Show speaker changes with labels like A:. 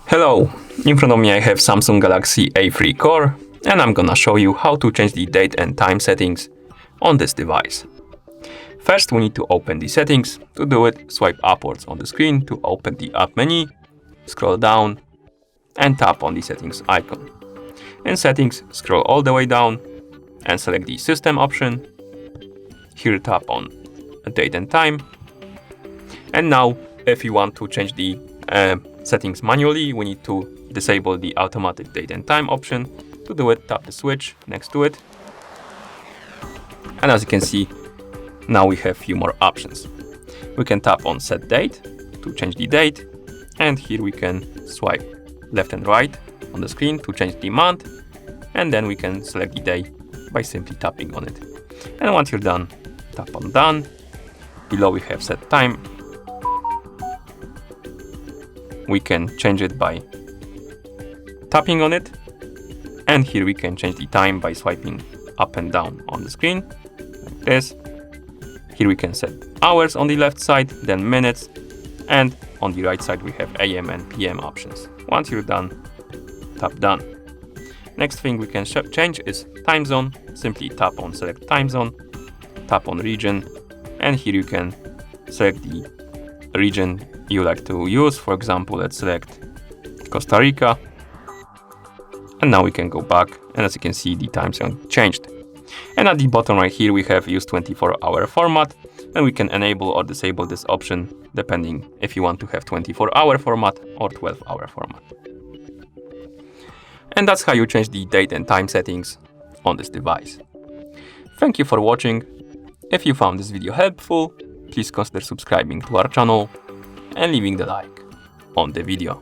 A: Hello, in front of me I have Samsung Galaxy A3 Core, and I'm gonna show you how to change the date and time settings on this device. First, we need to open the settings. To do it, swipe upwards on the screen to open the app menu, scroll down, and tap on the settings icon. In settings, scroll all the way down and select the system option. Here tap on date and time. And now, if you want to change the settings manually, we need to disable the automatic date and time option. To do it, tap the switch next to it. And as you can see, now we have a few more options. We can tap on set date to change the date. And here we can swipe left and right on the screen to change the month. And then we can select the day by simply tapping on it. And once you're done, tap on done. Below we have set time. We can change it by tapping on it. And here we can change the time by swiping up and down on the screen, like this. Here we can set hours on the left side, then minutes, and on the right side we have AM and PM options. Once you're done, tap done. Next thing we can change is time zone. Simply tap on select time zone, tap on region, and here you can select the region you like to use. For example, let's select Costa Rica. And now we can go back, and as you can see, the time zone changed. And at the bottom right here, we have use 24-hour format, and we can enable or disable this option depending if you want to have 24-hour format or 12-hour format. And that's how you change the date and time settings on this device. Thank you for watching. If you found this video helpful, please consider subscribing to our channel and leaving the like on the video.